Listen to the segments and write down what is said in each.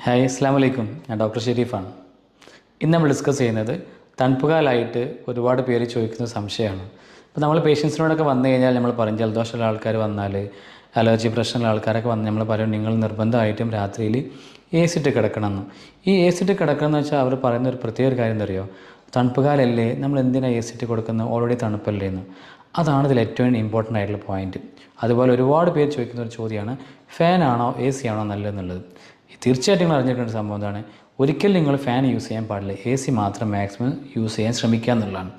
Hi അസ്സാം വലൈക്കും. ഞാൻ ഡോക്ടർ ഷെരീഫാണ്. ഇന്ന് നമ്മൾ ഡിസ്കസ് ചെയ്യുന്നത് തണുപ്പുകാലമായിട്ട് ഒരുപാട് പേര് ചോദിക്കുന്ന സംശയമാണ്. ഇപ്പോൾ നമ്മൾ പേഷ്യൻസിനോടൊക്കെ വന്നു കഴിഞ്ഞാൽ നമ്മൾ പറയും, ജലദോഷമുള്ള ആൾക്കാർ വന്നാൽ, അലർജി പ്രശ്നമുള്ള ആൾക്കാരൊക്കെ വന്ന് നമ്മൾ പറയും നിങ്ങൾ നിർബന്ധമായിട്ടും രാത്രിയിൽ AC ഇട്ട് കിടക്കണമെന്ന്. ഈ AC ഇട്ട് കിടക്കണമെന്ന് വെച്ചാൽ അവർ പറയുന്ന ഒരു പ്രത്യേക കാര്യം എന്താ അറിയോ, തണുപ്പുകാലല്ലേ നമ്മൾ എന്തിനാണ് AC ഇട്ട് കൊടുക്കുന്നത്, ഓൾറെഡി തണുപ്പല്ലേ എന്ന്. അതാണ് ഇതിൽ ഏറ്റവും ഇമ്പോർട്ടൻ്റ് ആയിട്ടുള്ള പോയിൻറ്റ്. അതുപോലെ ഒരുപാട് പേര് ചോദിക്കുന്ന ഒരു ചോദ്യമാണ്, ഫാനാണോ AC ആണോ നല്ലതെന്നുള്ളത്. തീർച്ചയായിട്ടും നിങ്ങൾ അറിഞ്ഞിരിക്കേണ്ട സംഭവം എന്താണ്, ഒരിക്കലും നിങ്ങൾ ഫാൻ യൂസ് ചെയ്യാൻ പാടില്ല, AC മാത്രം മാക്സിമം യൂസ് ചെയ്യാൻ ശ്രമിക്കുക എന്നുള്ളതാണ്.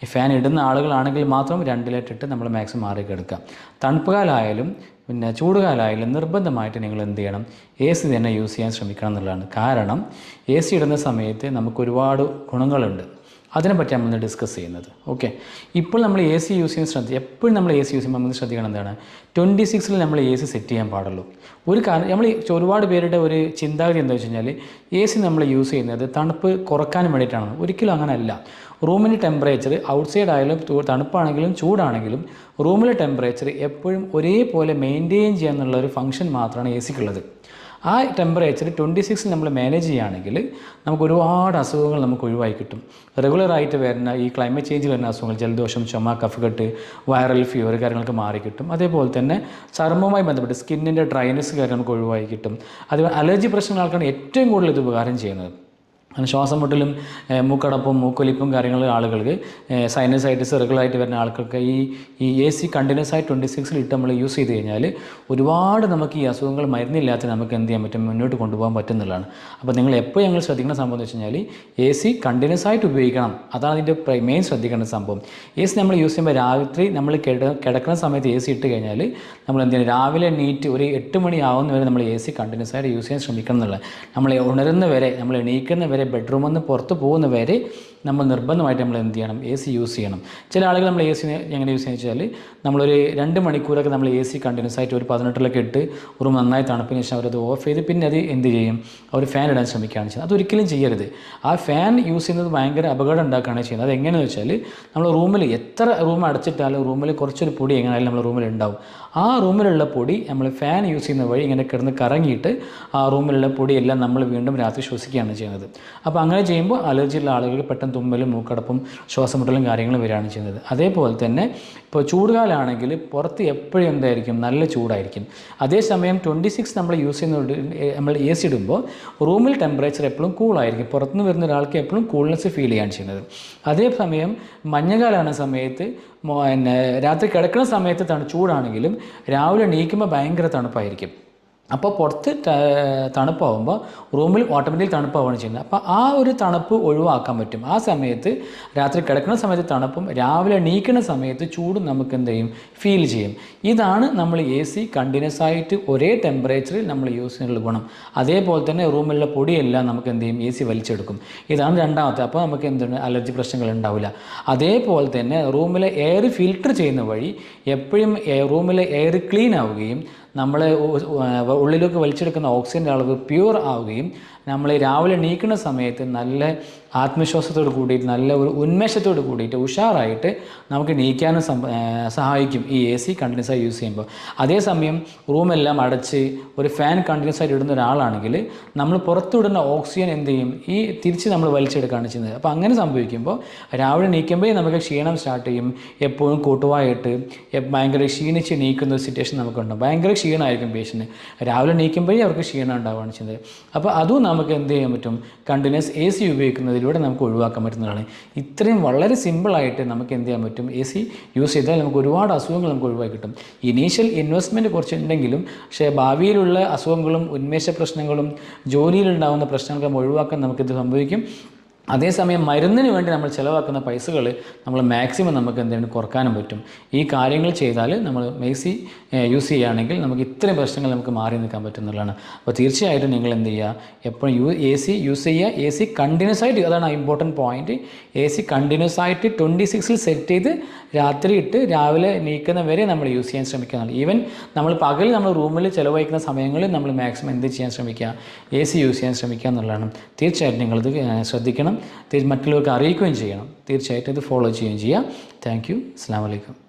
ഈ ഫാൻ ഇടുന്ന ആളുകളാണെങ്കിൽ മാത്രം 2 ഇട്ടിട്ട് നമ്മൾ മാക്സിമം മാറി കിടക്കുക. തണുപ്പുകാലായാലും പിന്നെ ചൂടുകാലായാലും നിർബന്ധമായിട്ട് നിങ്ങൾ എന്ത് ചെയ്യണം, AC തന്നെ യൂസ് ചെയ്യാൻ ശ്രമിക്കണം എന്നുള്ളതാണ്. കാരണം AC ഇടുന്ന സമയത്ത് നമുക്ക് ഒരുപാട് ഗുണങ്ങളുണ്ട്. അതിനെപ്പറ്റി നമ്മൾ ഡിസ്കസ് ചെയ്യുന്നത്. ഓക്കെ, ഇപ്പോൾ നമ്മൾ AC യൂസ് ചെയ്യുന്ന എപ്പോഴും നമ്മൾ AC യൂസ് ചെയ്യുമ്പോൾ നമ്മൾ ശ്രദ്ധിക്കണം എന്താണ്, 26 നമ്മൾ AC സെറ്റ് ചെയ്യാൻ പാടുള്ളൂ. ഒരു കാരണം നമ്മൾ ഒരുപാട് പേരുടെ ഒരു ചിന്താഗതി എന്താ വെച്ച് കഴിഞ്ഞാൽ, AC നമ്മൾ യൂസ് ചെയ്യുന്നത് തണുപ്പ് കുറക്കാൻ വേണ്ടിയിട്ടാണ്. ഒരിക്കലും അങ്ങനെയല്ല. റൂമിൻ്റെ ടെമ്പറേച്ചർ ഔട്ട്സൈഡ് ആയാലും തണുപ്പാണെങ്കിലും ചൂടാണെങ്കിലും റൂമിലെ ടെമ്പറേച്ചർ എപ്പോഴും ഒരേപോലെ മെയിൻറ്റെയിൻ ചെയ്യാന്നുള്ള ഒരു ഫംഗ്ഷൻ മാത്രമാണ് ACക്കുള്ളത്. ആ ടെമ്പറേച്ചർ 26 നമ്മൾ മാനേജ് ചെയ്യുകയാണെങ്കിൽ നമുക്ക് ഒരുപാട് അസുഖങ്ങൾ നമുക്ക് ഒഴിവായി കിട്ടും. റെഗുലറായിട്ട് വരുന്ന ഈ ക്ലൈമറ്റ് ചേഞ്ച് വരുന്ന അസുഖങ്ങൾ, ജലദോഷം, ചുമ, കഫക്കെട്ട്, വൈറൽ ഫീവർ കാര്യങ്ങൾക്ക് മാറി കിട്ടും. അതേപോലെ തന്നെ ചർമ്മവുമായി ബന്ധപ്പെട്ട് സ്കിന്നിൻ്റെ ഡ്രൈനെസ് കാര്യം നമുക്ക് ഒഴിവായി കിട്ടും. അതുപോലെ അലർജി പ്രശ്നങ്ങൾക്കാണ് ഏറ്റവും കൂടുതൽ ഇത് ഉപകാരം ചെയ്യുന്നത്. ശ്വാസം മുട്ടലും മൂക്കടപ്പും മൂക്കൊലിപ്പും കാര്യങ്ങൾ ആളുകൾക്ക്, സൈനസൈറ്റിസ് റെഗുലറായിട്ട് വരുന്ന ആൾക്കൊക്കെ ഈ AC കണ്ടിന്യൂസ് ആയി 26 ഇട്ട് നമ്മൾ യൂസ് ചെയ്ത് കഴിഞ്ഞാൽ ഒരുപാട് നമുക്ക് ഈ അസുഖങ്ങൾ മരുന്നില്ലാത്ത നമുക്ക് എന്ത് ചെയ്യാൻ പറ്റും, മുന്നോട്ട് കൊണ്ടുപോകാൻ പറ്റുന്നതാണ്. അപ്പോൾ നിങ്ങൾ എപ്പോൾ ഞങ്ങൾ ശ്രദ്ധിക്കുന്ന സംഭവം എന്ന് വെച്ച് കഴിഞ്ഞാൽ AC കണ്ടിന്യൂസ് ആയിട്ട് ഉപയോഗിക്കണം. അതാണ് അതിൻ്റെ മെയിൻ ശ്രദ്ധിക്കേണ്ട സംഭവം. AC നമ്മൾ യൂസ് ചെയ്യുമ്പോൾ രാത്രി നമ്മൾ കിടക്കുന്ന സമയത്ത് AC ഇട്ട് കഴിഞ്ഞാൽ നമ്മൾ എന്ത് ചെയ്യണം, രാവിലെ നീറ്റ് ഒരു 8 മണി ആവുന്നവരെ നമ്മൾ AC കണ്ടിന്യൂസ് ആയിട്ട് യൂസ് ചെയ്യാൻ ശ്രമിക്കണം എന്നുള്ളത്. നമ്മൾ ഉണരുന്നവരെ, നമ്മൾ എണീക്കുന്ന വരെ, ബെഡ്റൂമിൽ നിന്ന് പുറത്ത് പോകുന്ന വരെ നമ്മൾ നിർബന്ധമായിട്ട് നമ്മൾ എന്ത് ചെയ്യണം, AC യൂസ് ചെയ്യണം. ചില ആളുകൾ നമ്മൾ AC എങ്ങനെ യൂസ് ചെയ്യുക വെച്ചാൽ, നമ്മളൊരു 2 മണിക്കൂറൊക്കെ നമ്മൾ AC കണ്ടിന്യൂസ് ആയിട്ട് ഒരു 18 ഇട്ട് റൂം നന്നായി തണുപ്പിന് ശേഷം അവരത് ഓഫ് ചെയ്ത് പിന്നെ അത് എന്ത് ചെയ്യും, അവർ ഫാൻ ഇടാൻ ശ്രമിക്കുകയാണ് ചെയ്യുന്നത്. അതൊരിക്കലും ചെയ്യരുത്. ആ ഫാൻ യൂസ് ചെയ്യുന്നത് ഭയങ്കര അപകടം ഉണ്ടാക്കുകയാണ് ചെയ്യുന്നത്. അതെങ്ങനെയെന്ന് വെച്ചാൽ, നമ്മൾ റൂമിൽ എത്ര റൂം അടച്ചിട്ടാലും റൂമിൽ കുറച്ചൊരു പൊടി എങ്ങനെയായാലും നമ്മുടെ റൂമിൽ ഉണ്ടാവും. ആ റൂമിലുള്ള പൊടി നമ്മൾ ഫാൻ യൂസ് ചെയ്യുന്ന വഴി ഇങ്ങനെ കിടന്ന് കറങ്ങിയിട്ട് ആ റൂമിലുള്ള പൊടിയെല്ലാം നമ്മൾ വീണ്ടും രാത്രി ശ്വസിക്കുകയാണ് ചെയ്യുന്നത്. അപ്പോൾ അങ്ങനെ ചെയ്യുമ്പോൾ അലർജിയുള്ള ആളുകൾക്ക് പെട്ടെന്ന് തുമ്മലും മൂക്കടപ്പും ശ്വാസം മുട്ടലും കാര്യങ്ങളും വരികയാണ് ചെയ്യുന്നത്. അതേപോലെ തന്നെ ഇപ്പോൾ ചൂടുകാലമാണെങ്കിൽ പുറത്ത് എപ്പോഴും എന്തായിരിക്കും, നല്ല ചൂടായിരിക്കും. അതേസമയം 26 നമ്മൾ യൂസ് ചെയ്യുന്ന നമ്മൾ AC ഇടുമ്പോൾ റൂമിൽ ടെമ്പറേച്ചർ എപ്പോഴും കൂളായിരിക്കും. പുറത്തുനിന്ന് വരുന്ന ഒരാൾക്ക് എപ്പോഴും കൂൾനെസ് ഫീൽ ചെയ്യുകയാണ് ചെയ്യുന്നത്. അതേസമയം മഞ്ഞുകാലമാണ് സമയത്ത് രാത്രി കിടക്കുന്ന സമയത്ത് ചൂടാണെങ്കിലും രാവിലെ എണീക്കുമ്പോൾ ഭയങ്കര തണുപ്പായിരിക്കും. അപ്പോൾ പുറത്ത് തണുപ്പാകുമ്പോൾ റൂമിൽ ഓട്ടോമാറ്റിക്കലി തണുപ്പാവുകയാണ് ചെയ്യുന്നത്. അപ്പോൾ ആ ഒരു തണുപ്പ് ഒഴിവാക്കാൻ പറ്റും. ആ സമയത്ത് രാത്രി കിടക്കുന്ന സമയത്ത് തണുപ്പും രാവിലെ എണീക്കുന്ന സമയത്ത് ചൂടും നമുക്ക് എന്ത് ചെയ്യും, ഫീൽ ചെയ്യും. ഇതാണ് നമ്മൾ AC കണ്ടിന്യൂസ് ആയിട്ട് ഒരേ ടെമ്പറേച്ചറിൽ നമ്മൾ യൂസ് ചെയ്യുന്ന ഗുണം. അതേപോലെ തന്നെ റൂമിലുള്ള പൊടിയെല്ലാം നമുക്ക് എന്ത് ചെയ്യും, AC വലിച്ചെടുക്കും. ഇതാണ് രണ്ടാമത്തെ. അപ്പോൾ നമുക്ക് എന്താണ്, അലർജി പ്രശ്നങ്ങൾ ഉണ്ടാവില്ല. അതേപോലെ തന്നെ റൂമിലെ എയർ ഫിൽട്ടർ ചെയ്യുന്ന വഴി എപ്പോഴും റൂമിലെ എയർ ക്ലീൻ ആവുകയും നമ്മളെ ഉള്ളിലേക്ക് വലിച്ചെടുക്കുന്ന ഓക്സിജൻ്റെ അളവ് പ്യൂർ ആവുകയും നമ്മൾ രാവിലെ എണീക്കുന്ന സമയത്ത് നല്ല ആത്മവിശ്വാസത്തോട് കൂടിയിട്ട്, നല്ല ഒരു ഉന്മേഷത്തോട് കൂടിയിട്ട്, ഉഷാറായിട്ട് നമുക്ക് എണീക്കാനും സഹായിക്കും ഈ AC കണ്ടിന്യൂസ് ആയി യൂസ് ചെയ്യുമ്പോൾ. അതേസമയം റൂമെല്ലാം അടച്ച് ഒരു ഫാൻ കണ്ടിന്യൂസ് ആയിട്ട് ഇടുന്ന ഒരാളാണെങ്കിൽ നമ്മൾ പുറത്തുവിടുന്ന ഓക്സിജൻ എന്ത് ചെയ്യും, ഈ തിരിച്ച് നമ്മൾ വലിച്ചെടുക്കുകയാണ് ചെയ്യുന്നത്. അപ്പോൾ അങ്ങനെ സംഭവിക്കുമ്പോൾ രാവിലെ എണീക്കുമ്പോഴേ നമുക്ക് ക്ഷീണം സ്റ്റാർട്ട് ചെയ്യും. എപ്പോഴും കൂട്ടുവായിട്ട് ഭയങ്കര ക്ഷീണിച്ച് എണീക്കുന്ന ഒരു സിറ്റുവേഷൻ നമുക്കുണ്ടാകും. ഭയങ്കര ക്ഷീണമായിരിക്കും പേഷ്യൻറ്റ്. രാവിലെ എണീക്കുമ്പോഴേ അവർക്ക് ക്ഷീണം ഉണ്ടാവുകയാണ് ചെയ്യുന്നത്. അപ്പോൾ അതും നമുക്ക് എന്ത് ചെയ്യാൻ പറ്റും, കണ്ടിന്യൂസ് AC ഉപയോഗിക്കുന്നതിലൂടെ നമുക്ക് ഒഴിവാക്കാൻ പറ്റുന്നതാണ്. ഇത്രയും വളരെ സിമ്പിളായിട്ട് നമുക്ക് എന്ത് ചെയ്യാൻ പറ്റും, AC യൂസ് ചെയ്താൽ നമുക്ക് ഒരുപാട് അസുഖങ്ങൾ നമുക്ക് ഒഴിവാക്കി കിട്ടും. ഇനീഷ്യൽ ഇൻവെസ്റ്റ്മെൻറ്റ് കുറച്ചുണ്ടെങ്കിലും പക്ഷേ ഭാവിയിലുള്ള അസുഖങ്ങളും ഉന്മേഷ പ്രശ്നങ്ങളും ജോലിയിലുണ്ടാകുന്ന പ്രശ്നങ്ങളും ഒഴിവാക്കാൻ നമുക്കിത് സംഭവിക്കും. അതേസമയം മരുന്നിന് വേണ്ടി നമ്മൾ ചിലവാക്കുന്ന പൈസകൾ നമ്മൾ മാക്സിമം നമുക്ക് എന്തെങ്കിലും കുറക്കാനും പറ്റും. ഈ കാര്യങ്ങൾ ചെയ്താൽ നമ്മൾ AC യൂസ് ചെയ്യുകയാണെങ്കിൽ നമുക്ക് ഇത്രയും പ്രശ്നങ്ങൾ നമുക്ക് മാറി നിൽക്കാൻ പറ്റുന്നതാണ്. അപ്പോൾ തീർച്ചയായിട്ടും നിങ്ങൾ എന്ത് ചെയ്യുക, എപ്പോഴും AC യൂസ് ചെയ്യുക. AC കണ്ടിന്യൂസ് ആയിട്ട്, അതാണ് ഇമ്പോർട്ടൻറ്റ് പോയിൻറ്റ്. AC കണ്ടിന്യൂസ് ആയിട്ട് 26 സെറ്റ് ചെയ്ത് രാത്രി ഇട്ട് രാവിലെ എണീക്കുന്ന വരെ നമ്മൾ യൂസ് ചെയ്യാൻ ശ്രമിക്കുന്നതാണ്. ഈവൻ നമ്മൾ പകൽ നമ്മൾ റൂമിൽ ചിലവഴിക്കുന്ന സമയങ്ങളിൽ നമ്മൾ മാക്സിമം എന്ത് ചെയ്യാൻ ശ്രമിക്കുക, AC യൂസ് ചെയ്യാൻ ശ്രമിക്കുക എന്നുള്ളതാണ്. തീർച്ചയായിട്ടും നിങ്ങളിത് ശ്രദ്ധിക്കണം, മറ്റുള്ളവർക്ക് അറിയിക്കുകയും ചെയ്യണം. തീർച്ചയായിട്ടും ഇത് ഫോളോ ചെയ്യുകയും ചെയ്യുക. Thank you. അസ്സലാമു അലൈക്കും.